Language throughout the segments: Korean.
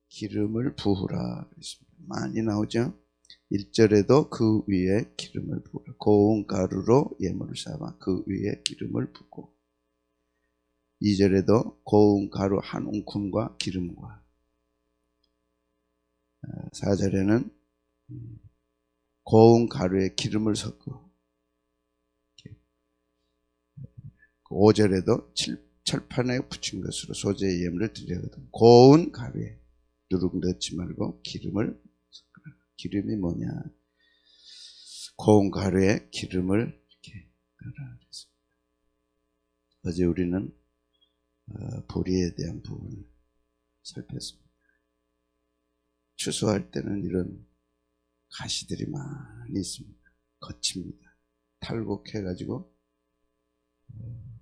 기름을 부으라 그랬습니다. 많이 나오죠. 1절에도 그 위에 기름을 부으라. 고운 가루로 예물을 삼아 그 위에 기름을 붓고, 2절에도 고운 가루 한 움큼과 기름과, 4절에는 고운 가루에 기름을 섞어, 5절에도 철판에 붙인 것으로 소재의 예물을 드리거든. 고운 가루에 누룩 넣지 말고 기름을 섞어라. 기름이 뭐냐? 고운 가루에 기름을 이렇게 넣으라 그랬습니다. 어제 우리는 보리에 대한 부분을 살폈습니다. 추수할 때는 이런 가시들이 많이 있습니다. 거칩니다. 탈곡해가지고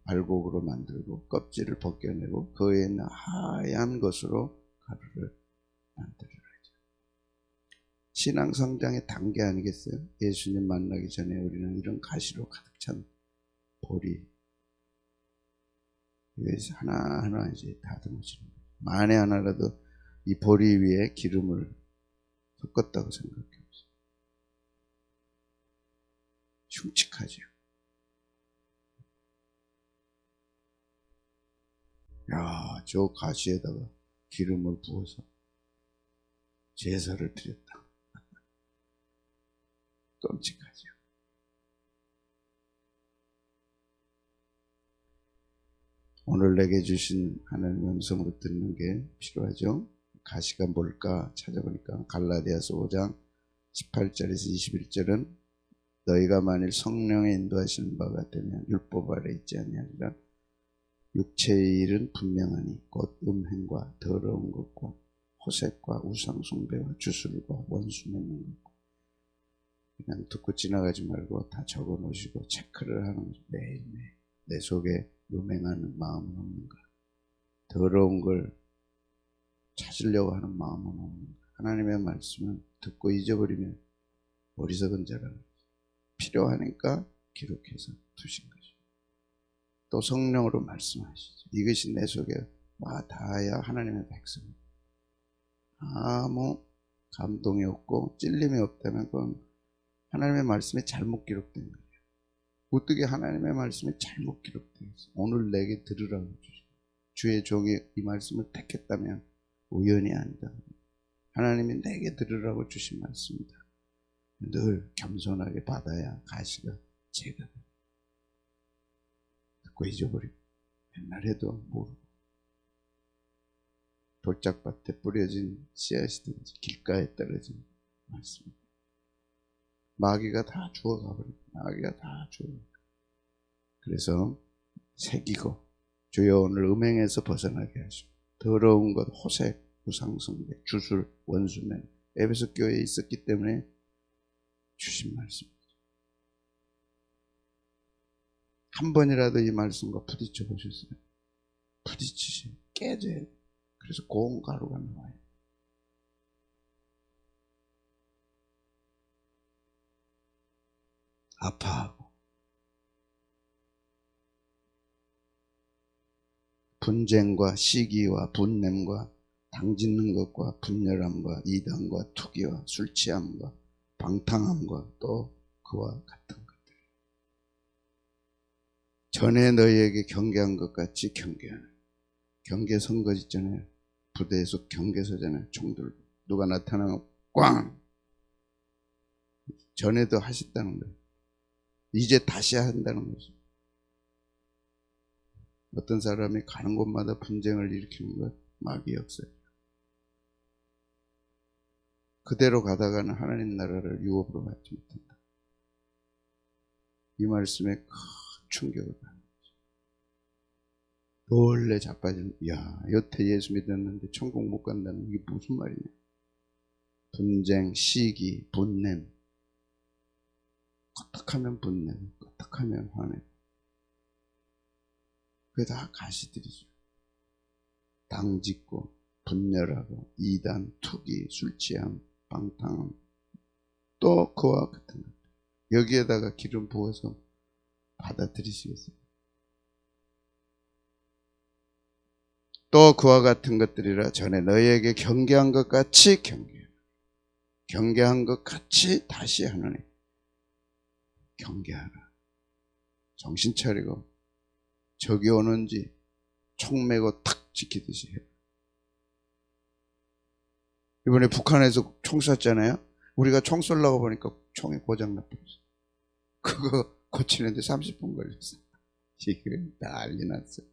알곡으로 만들고 껍질을 벗겨내고 그에 있는 하얀 것으로 가루를 만들어야죠. 신앙 성장의 단계 아니겠어요? 예수님 만나기 전에 우리는 이런 가시로 가득 찬 보리, 이것이 하나하나 이제 다듬어지는 거예요. 만에 하나라도 이 보리 위에 기름을 섞었다고 생각해보세요. 흉측하죠. 야, 저 가시에다가 기름을 부어서 제사를 드렸다. 끔찍하죠. 오늘 내게 주신 하나님의 음성으로 듣는 게 필요하죠. 가시가 뭘까 찾아보니까 갈라디아서 5장 18절에서 21절은 너희가 만일 성령의 인도하시는 바가 되면 율법 아래 있지 아니하리라. 육체의 일은 분명하니 곧 음행과 더러운 것과 호색과 우상숭배와 주술과 원수 맺는 것. 그냥 듣고 지나가지 말고 다 적어 놓으시고 체크를 하는 거죠. 매일매일 내 속에 음행하는 마음은 없는가, 더러운 걸 찾으려고 하는 마음은 없는가. 하나님의 말씀은 듣고 잊어버리면 어리석은 자라. 필요하니까 기록해서 두신 거죠. 또 성령으로 말씀하시죠. 이것이 내 속에 닿아야 하나님의 백성입니다. 아무 감동이 없고 찔림이 없다면 그건 하나님의 말씀이 잘못 기록된 거예요. 어떻게 하나님의 말씀이 잘못 기록되어 있어요? 오늘 내게 들으라고 주시고 주의 종이 이 말씀을 택했다면 우연이 아니다. 하나님이 내게 들으라고 주신 말씀이다. 늘 겸손하게 받아야 가시가 제가 듣고 잊어버리고 맨날 해도 모르고 돌짝밭에 뿌려진 씨앗이든지 길가에 떨어진 말씀입니다. 마귀가 다 주워가버립니다. 마귀가 다 주워가버립니다. 그래서 새기고 주여 오늘 음행에서 벗어나게 하시고 더러운 것, 호색, 우상숭배, 주술, 원수면 에베소 교회에 있었기 때문에 주신 말씀입니다. 한 번이라도 이 말씀과 부딪혀 보셨어요? 부딪히세요. 깨져요. 그래서 고운 가루가 나와요. 아파하고 분쟁과 시기와 분냄과 당짓는 것과 분열함과 이단과 투기와 술취함과 방탕함과 또 그와 같은 것들. 전에 너희에게 경계한 것 같이 경계하는. 경계선 것 있잖아요. 부대에서 경계서잖아요. 총 들고 누가 나타나면 꽝! 전에도 하셨다는 거예요. 이제 다시 한다는 거죠. 어떤 사람이 가는 곳마다 분쟁을 일으키는 것 마귀 역사예요. 그대로 가다가는 하나님 나라를 유업으로 받지 못한다. 이 말씀에 큰 충격을 받는 거죠. 원래 자빠지는, 야, 여태 예수 믿었는데 천국 못 간다는 이게 무슨 말이냐. 분쟁, 시기, 분냄. 껐떡하면 분냄, 껐떡하면 화냄. 그게 다 가시들이죠. 당짓고 분열하고 이단, 투기, 술취함, 방탕함, 또 그와 같은 것. 여기에다가 기름 부어서 받아들이시겠어요? 또 그와 같은 것들이라 전에 너희에게 경계한 것 같이 경계한 것 같이 다시 하노니 경계하라. 정신 차리고 적이 오는지 총 메고 탁 지키듯이 해요. 이번에 북한에서 총 쐈잖아요. 우리가 총 쏘려고 보니까 총이 고장났어요. 그거 고치는데 30분 걸렸어요. 지금 난리 났어요.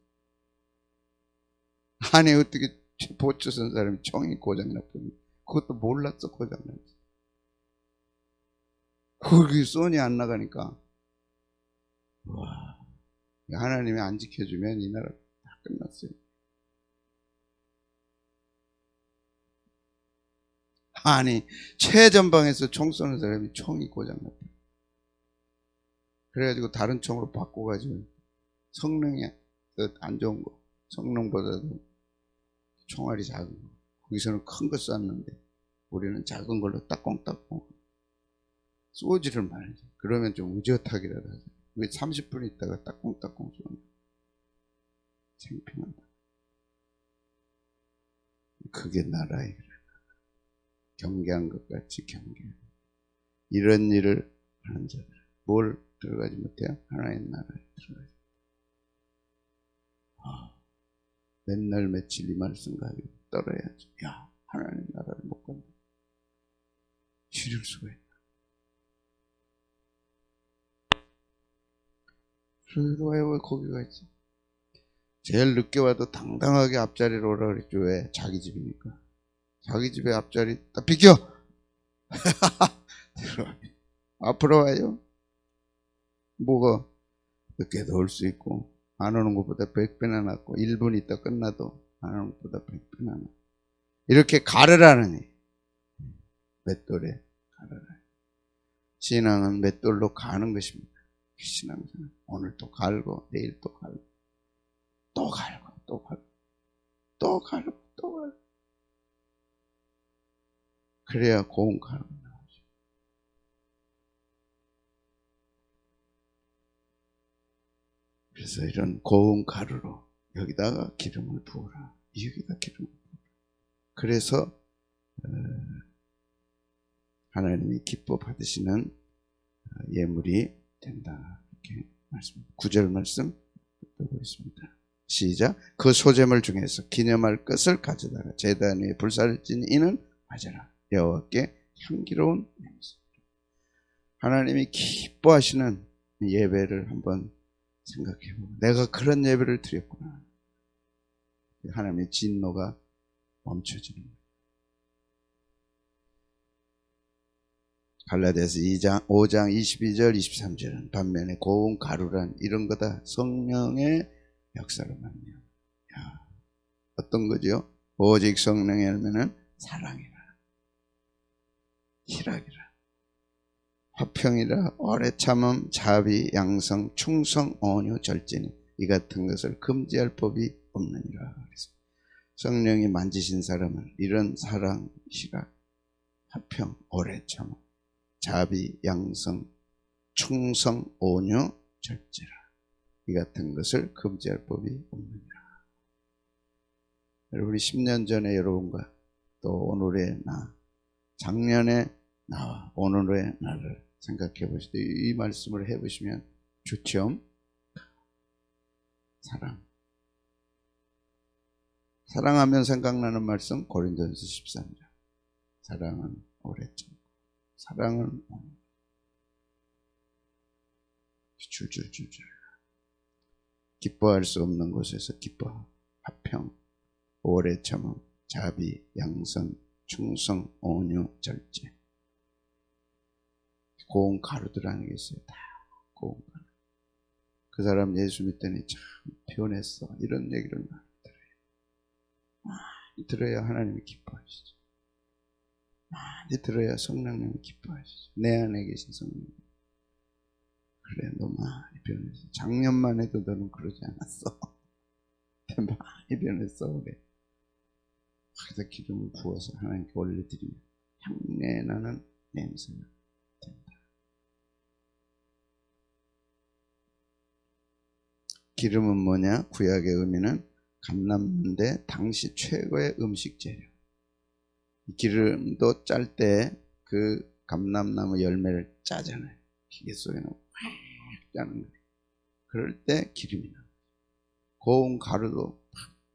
아니 어떻게 보초 선 사람이 총이 고장났더니 그것도 몰랐어. 고장났어. 거기 쏘니 안 나가니까 와, 하나님이 안 지켜주면 이 나라 다 끝났어요. 아니 최전방에서 총 쏘는 사람이 총이 고장났다. 그래가지고 다른 총으로 바꿔가지고 성능이 안 좋은 거, 성능보다도 총알이 작은 거, 거기서는 큰 거 쐈는데 우리는 작은 걸로 따꽁따꽁 쏘지를 말지. 그러면 좀 의젓하기라도 하죠. 왜 30분 있다가 따꽁따꽁 쏘는 거야. 창피한다. 그게 나라에 경계한 것 같이 경계. 이런 일을 하는 자들 뭘 들어가지 못해요? 하나님 나라에 들어가지. 맨날 며칠 이 말씀 가지고 떨어야지. 야, 하나님 나라를 못 간다. 싫을 수가 있다. 그래도 왜 거기가 있어? 제일 늦게 와도 당당하게 앞자리로 오라 그랬죠. 왜? 자기 집이니까. 자기 집에 앞자리 딱 비켜! 앞으로 와요. 뭐가 늦게도 올 수 있고 안 오는 것보다 100배나 낫고 1분 있다 끝나도 안 오는 것보다 100배나 낫고 이렇게 가르라느니 맷돌에 가르라. 신앙은 맷돌로 가는 것입니다. 신앙생활 오늘 또 갈고 내일 또 갈고 또 갈고 또 갈고 또 갈고 또 갈고 그래야 고운 가루가 나오죠. 그래서 이런 고운 가루로 여기다가 기름을 부어라. 여기다 기름을 부어라. 그래서 하나님이 기뻐 받으시는 예물이 된다. 이렇게 말씀. 9절 말씀 보겠습니다. 시작. 그 소재물 중에서 기념할 것을 가져다가 제단 위에 불사를 찐 이는 맞아라. 여호와께 향기로운 냄새. 하나님이 기뻐하시는 예배를 한번 생각해보고 내가 그런 예배를 드렸구나. 하나님의 진노가 멈춰지는 거예요. 갈라디아서 5장 22절 23절은 반면에 고운 가루란 이런 거다. 성령의 역사로 말미암아. 어떤 거죠? 오직 성령의 열매는 사랑이라, 희락이라, 화평이라, 오래 참음, 자비, 양성, 충성, 온유, 절제니 이 같은 것을 금지할 법이 없느니라. 그래서 성령이 만지신 사람은 이런 사랑, 희락, 화평, 오래 참음, 자비, 양성, 충성, 온유, 절제라. 이 같은 것을 금지할 법이 없느니라. 우리 10년 전에 여러분과 또 오늘의 나, 작년의 나와 오늘의 나를 생각해 보실 때 이 말씀을 해보시면 좋죠. 사랑. 사랑하면 생각나는 말씀 고린도전서 13장. 사랑은 오래 참고 사랑은 줄줄줄줄. 기뻐할 수 없는 곳에서 기뻐. 화평, 오래 참음, 자비, 양선, 충성, 온유, 절제. 고운 가루들 안에 있어요. 다 고운 가루. 그 사람 예수 믿더니 참 변했어. 이런 얘기를 많이 들어요. 많이 들어야 하나님이 기뻐하시죠. 많이 들어야 성령님이 기뻐하시죠. 내 안에 계신 성령님. 그래, 너 많이 변했어. 작년만 해도 너는 그러지 않았어. 많이 변했어. 그래. 그래서 기름을 부어서 하나님께 올려드리면 향내 나는 냄새가 된다. 기름은 뭐냐? 구약의 의미는 감람류인데 당시 최고의 음식 재료. 기름도 짤 때 그 감람나무 열매를 짜잖아요. 기계 속에 넣고 확 짜는 거예요. 그럴 때 기름이 나요. 고운 가루도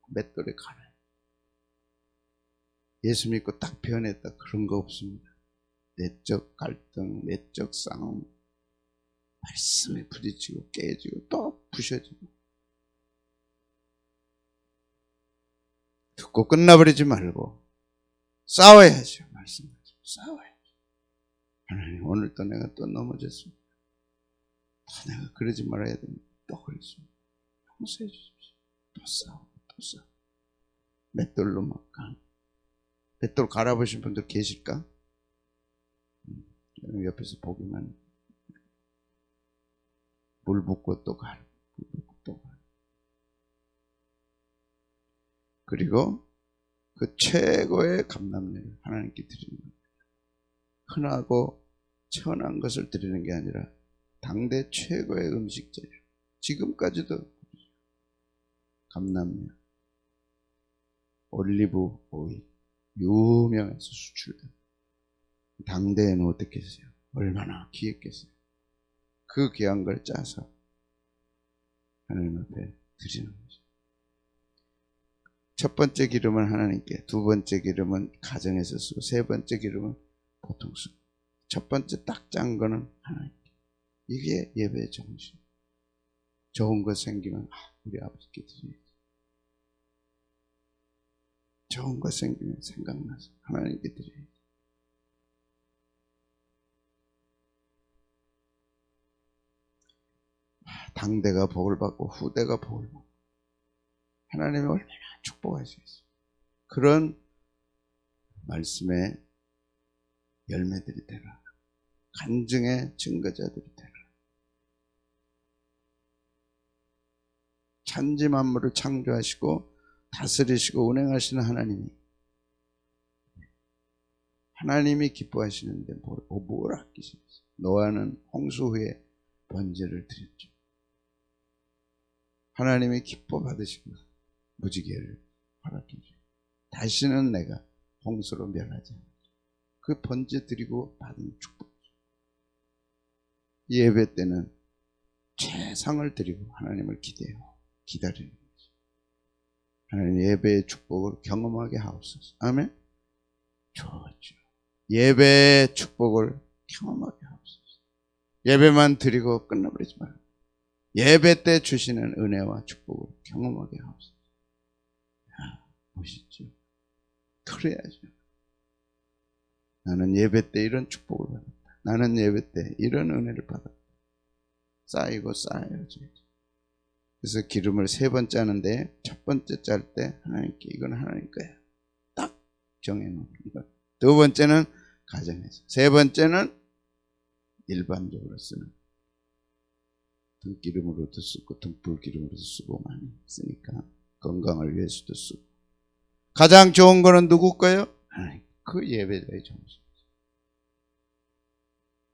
맷돌에 갈아요. 예수 믿고 딱 변했다 그런 거 없습니다. 내적 갈등, 내적 싸움, 말씀에 부딪히고 깨지고 또 부셔지고. 듣고 끝나버리지 말고 싸워야죠. 말씀하죠. 싸워야죠. 하나님, 오늘도 내가 또 넘어졌습니다. 또 내가 그러지 말아야 됩니다. 또 그랬습니다. 용서해 주십시오. 또 싸워, 또 싸워. 맷돌로 막 가. 맷돌 갈아보신 분들 계실까? 옆에서 보기만. 물 붓고 또 가. 물 붓고 또 가. 그리고 그 최고의 감람류를 하나님께 드리는 겁니다. 흔하고 천한 것을 드리는 게 아니라 당대 최고의 음식 재료. 지금까지도 감람류, 올리브 오일 유명해서 수출된. 당대에는 어떻겠어요? 얼마나 귀했겠어요? 그 귀한 걸 짜서 하나님 앞에 드리는 거죠. 첫 번째 기름은 하나님께, 두 번째 기름은 가정에서 쓰고, 세 번째 기름은 보통 쓰고, 첫 번째 딱 짠 거는 하나님께. 이게 예배의 정신. 좋은 거 생기면 우리 아버지께 드려야지. 좋은 거 생기면 생각나서 하나님께 드려야지. 당대가 복을 받고 후대가 복을 받고 하나님이 얼마나 축복하시겠어요. 그런 말씀의 열매들이 되라. 간증의 증거자들이 되라. 천지 만물을 창조하시고 다스리시고 운행하시는 하나님이 기뻐하시는데 뭘 아끼시겠어요. 노아는 홍수 후에 번제를 드렸죠. 하나님이 기뻐 받으시고 무지개를 허락해 주고 다시는 내가 홍수로 멸하지 않아. 그 번제 드리고 받은 축복이죠. 예배 때는 최상을 드리고 하나님을 기다리는 거죠. 하나님 예배의 축복을 경험하게 하옵소서. 아멘. 좋죠. 예배의 축복을 경험하게 하옵소서. 예배만 드리고 끝나버리지 말고 예배 때 주시는 은혜와 축복을 경험하게 하옵소서. 멋있죠. 그래야죠. 나는 예배 때 이런 축복을 받았다. 나는 예배 때 이런 은혜를 받았다. 쌓이고 쌓여야죠. 그래서 기름을 세 번 짜는데 첫 번째 짤 때 하나님께 이건 하나님 거야. 딱 정해놓는 것. 두 번째는 가정에서. 세 번째는 일반적으로 쓰는 등기름으로도 쓰고 등불기름으로도 쓰고 많이 쓰니까 건강을 위해서도 쓰고. 가장 좋은 거는 누구 거예요? 하나님. 그 예배자의 정신.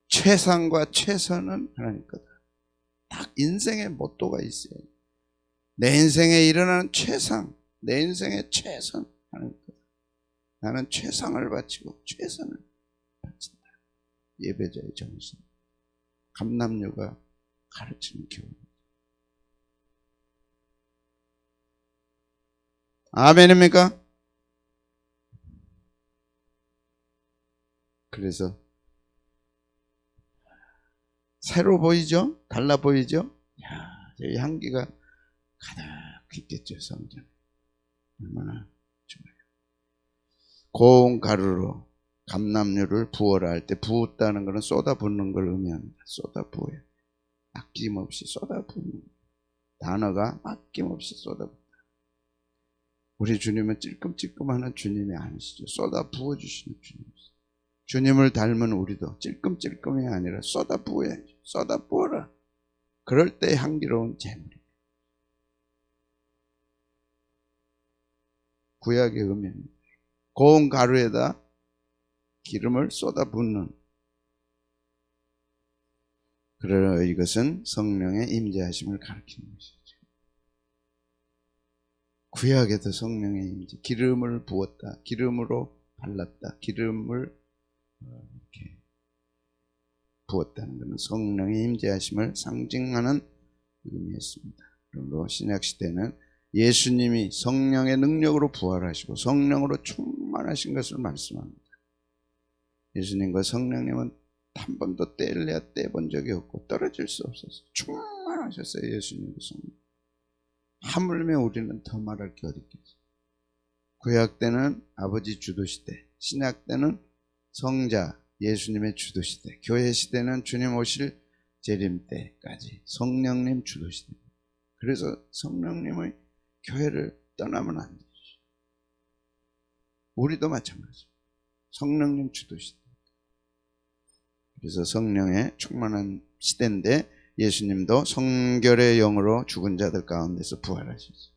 최상과 최선은 하나님 거다. 딱 인생의 모토가 있어요. 내 인생에 일어나는 최상, 내 인생의 최선 하나님 거다. 나는 최상을 바치고 최선을 바친다. 예배자의 정신. 감람류가 가르치는 교훈. 아멘입니까? 그래서 새로 보이죠? 달라 보이죠? 이 향기가 가득 있겠죠, 성전에. 얼마나 좋아요. 고운 가루로 감람류를 부어라 할 때 부었다는 것은 쏟아붓는 걸 의미합니다. 쏟아부어요. 아낌없이 쏟아붓는 단어가 아낌없이 쏟아붓다. 우리 주님은 찔끔찔끔하는 주님이 아니시죠. 쏟아부어주시는 주님이시죠. 주님을 닮은 우리도 찔끔찔끔이 아니라 쏟아부어야죠. 쏟아부어라. 그럴 때 향기로운 재물입니다. 구약의 의미입니다. 고운 가루에다 기름을 쏟아붓는. 그러나 이것은 성령의 임재하심을 가리키는 것이죠. 구약에도 성령의 임재, 기름을 부었다, 기름으로 발랐다, 기름을 이렇게 부었다는 것은 성령의 임재하심을 상징하는 의미였습니다. 그리고 신약시대는 예수님이 성령의 능력으로 부활하시고 성령으로 충만하신 것을 말씀합니다. 예수님과 성령님은 한 번도 떼려야 떼본 적이 없고 떨어질 수 없었어요. 충만하셨어요. 예수님과 성령. 하물며 우리는 더 말할 게 어디 있겠어요. 구약 때는 아버지 주도시대, 신약 때는 성자 예수님의 주도시대, 교회 시대는 주님 오실 재림 때까지 성령님 주도시대. 그래서 성령님의 교회를 떠나면 안 되죠. 우리도 마찬가지입니다. 성령님 주도시대. 그래서 성령의 충만한 시대인데 예수님도 성결의 영으로 죽은 자들 가운데서 부활하셨어요.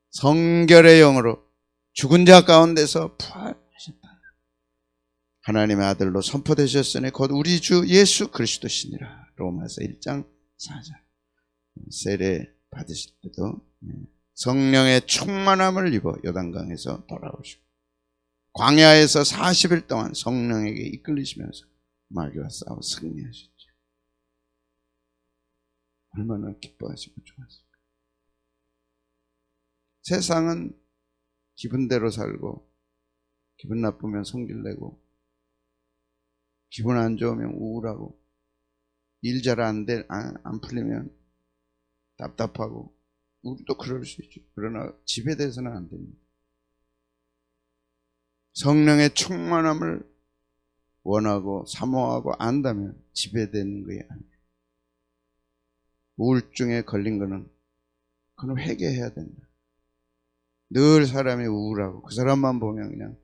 성결의 영으로 죽은 자 가운데서 부활하셨다. 하나님의 아들로 선포되셨으니 곧 우리 주 예수 그리스도시니라. 로마서 1장 4절. 세례 받으실 때도 성령의 충만함을 입어 요단강에서 돌아오시고 광야에서 40일 동안 성령에게 이끌리시면서 마귀와 싸워 승리하셨죠. 얼마나 기뻐하시고 좋았을까. 세상은 기분대로 살고 기분 나쁘면 성질내고 기분 안 좋으면 우울하고 일 잘 안 풀리면 답답하고 우리도 그럴 수 있죠. 그러나 지배돼서는 안 됩니다. 성령의 충만함을 원하고 사모하고 안다면 지배되는 것이 아니에요. 우울증에 걸린 거는 그건 회개해야 된다. 늘 사람이 우울하고 그 사람만 보면 그냥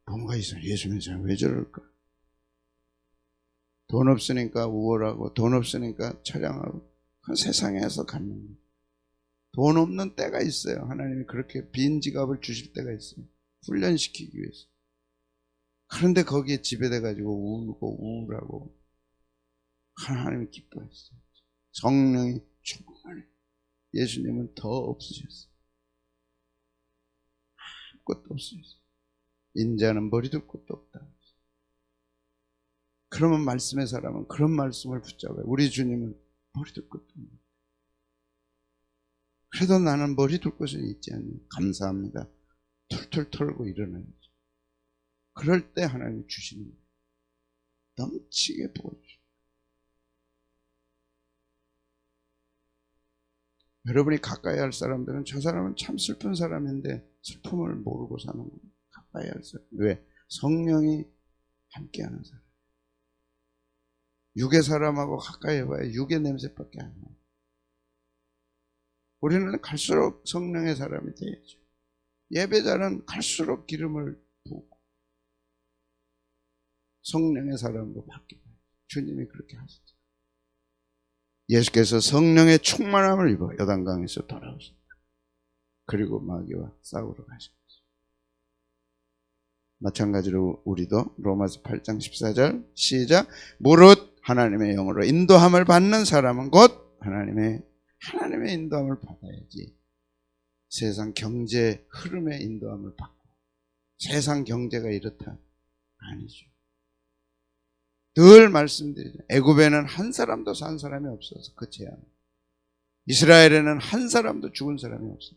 뭔가 있어. 예수 믿는 사람 왜 저럴까? 돈 없으니까 우울하고 돈 없으니까 처량하고 그건 세상에서 갖는 거예요. 돈 없는 때가 있어요. 하나님이 그렇게 빈 지갑을 주실 때가 있어요. 훈련시키기 위해서. 그런데 거기에 지배돼가지고 울고 우울하고 하나님이 기뻐했어요. 성령이 충만해. 예수님은 더 없으셨어요. 아무것도 없으셨어요. 인자는 머리둘 곳도 없다. 그러면 말씀의 사람은 그런 말씀을 붙잡아요. 우리 주님은 머리둘 곳도 없는. 그래도 나는 머리둘 곳은 있지 않니? 감사합니다. 툴툴 털고 일어나야죠. 그럴 때 하나님이 주시는 거예요. 넘치게 부어주시고. 여러분이 가까이 할 사람들은 저 사람은 참 슬픈 사람인데 슬픔을 모르고 사는 거예요. 가까이 할 사람. 왜? 성령이 함께하는 사람. 육의 사람하고 가까이 해봐야 육의 냄새밖에 안 나요. 우리는 갈수록 성령의 사람이 되야죠. 예배자는 갈수록 기름을 부고 성령의 사람으로 바뀌어요. 주님이 그렇게 하셨죠. 예수께서 성령의 충만함을 입어 요단강에서 돌아오셨다. 그리고 마귀와 싸우러 가셨죠. 마찬가지로 우리도 로마서 8장 14절 시작. 무릇 하나님의 영으로 인도함을 받는 사람은 곧 하나님의 인도함을 받아야지. 세상 경제 흐름의 인도함을 받고 세상 경제가 이렇다 아니죠. 늘 말씀드리죠. 애굽에는 한 사람도 산 사람이 없어서 그 재앙. 이스라엘에는 한 사람도 죽은 사람이 없어서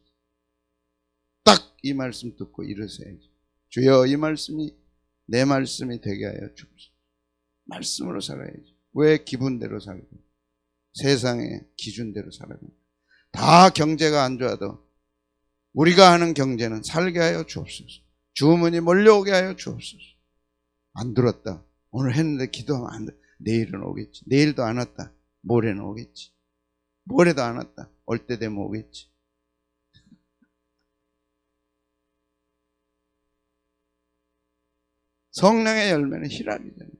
딱 이 말씀 듣고 이러셔야죠. 주여 이 말씀이 내 말씀이 되게 하여 주옵소서. 말씀으로 살아야죠. 왜 기분대로 살고 세상의 기준대로 살아가냐. 다 경제가 안 좋아도 우리가 하는 경제는 살게 하여 주옵소서. 주문이 몰려오게 하여 주옵소서. 안 들었다. 오늘 했는데 기도하면 안 돼. 내일은 오겠지. 내일도 안 왔다. 모레는 오겠지. 모레도 안 왔다. 올 때 되면 오겠지. 성령의 열매는 희락이잖아요.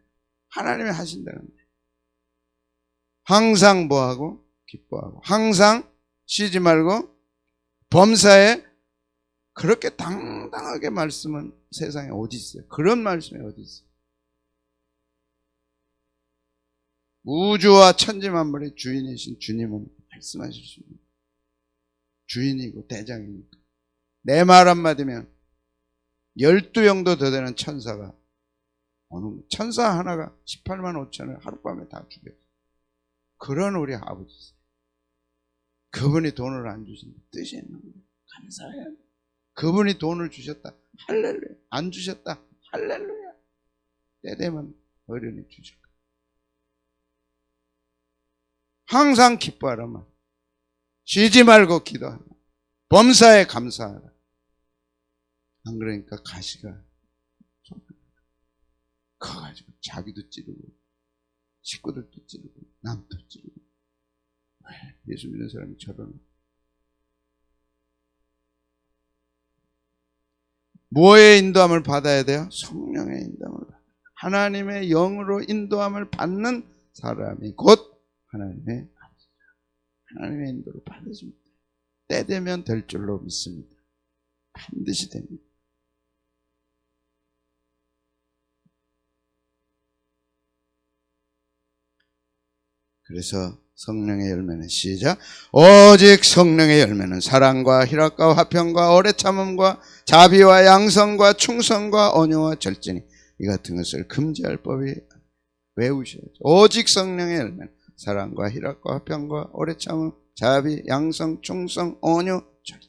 하나님이 하신다는 거예요. 항상 뭐하고? 기뻐하고. 항상 쉬지 말고 범사에 그렇게 당당하게 말씀은 세상에 어디 있어요? 그런 말씀이 어디 있어요? 우주와 천지 만물의 주인이신 주님은 말씀하실 수 있는 주인이고 대장이니까. 내 말 한마디면 12영도 더 되는 천사가 오는, 천사 하나가 18만 5천을 하룻밤에 다 죽였어요. 그런 우리 아버지. 그분이 돈을 안 주신다. 뜻이 있는 거예요. 감사해야 돼. 그분이 돈을 주셨다. 할렐루야. 안 주셨다. 할렐루야. 때 되면 어련히 주실 거예요. 항상 기뻐하라 말. 쉬지 말고 기도하라. 범사에 감사하라. 안 그러니까 가시가 커가지고 자기도 찌르고 식구들도 찌르고 남도 찌르고. 왜 예수 믿는 사람이 저러나? 뭐의 인도함을 받아야 돼요? 성령의 인도함을 받아요. 하나님의 영으로 인도함을 받는 사람이 곧 하나님의 아버지다. 하나님의 인도를 받으십니다. 때 되면 될 줄로 믿습니다. 반드시 됩니다. 그래서 성령의 열매는 시작. 오직 성령의 열매는 사랑과 희락과 화평과 오래 참음과 자비와 양성과 충성과 온유와 절제니 이 같은 것을 금지할 법이. 외우셔야죠. 오직 성령의 열매는 사랑과 희락과 화평과 오래 참음, 자비, 양성, 충성, 온유, 절제.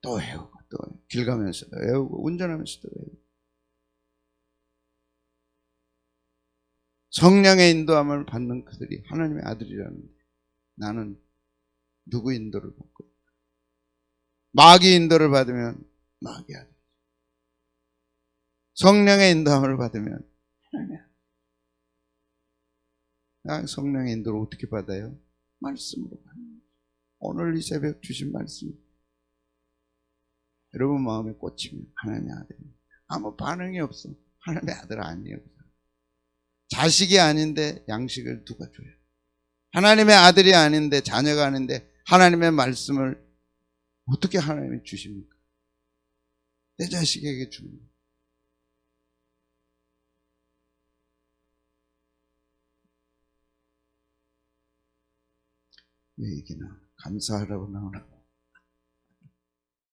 또 외우고 또 길 가면서도 외우고 운전하면서도 외우고. 성령의 인도함을 받는 그들이 하나님의 아들이라는데 나는 누구 인도를 받고 있나? 마귀 인도를 받으면 마귀 아들. 성령의 인도함을 받으면 하나님의 아들. 성령의 인도를 어떻게 받아요? 말씀으로 받는 거죠. 오늘 이 새벽 주신 말씀 여러분 마음에 꽂히면 하나님의 아들입니다. 아무 반응이 없어. 하나님의 아들 아니에요. 자식이 아닌데 양식을 누가 줘요? 하나님의 아들이 아닌데 자녀가 아닌데 하나님의 말씀을 어떻게 하나님이 주십니까? 내 자식에게 주는 거예요. 왜 얘기나 감사하라고 나오나?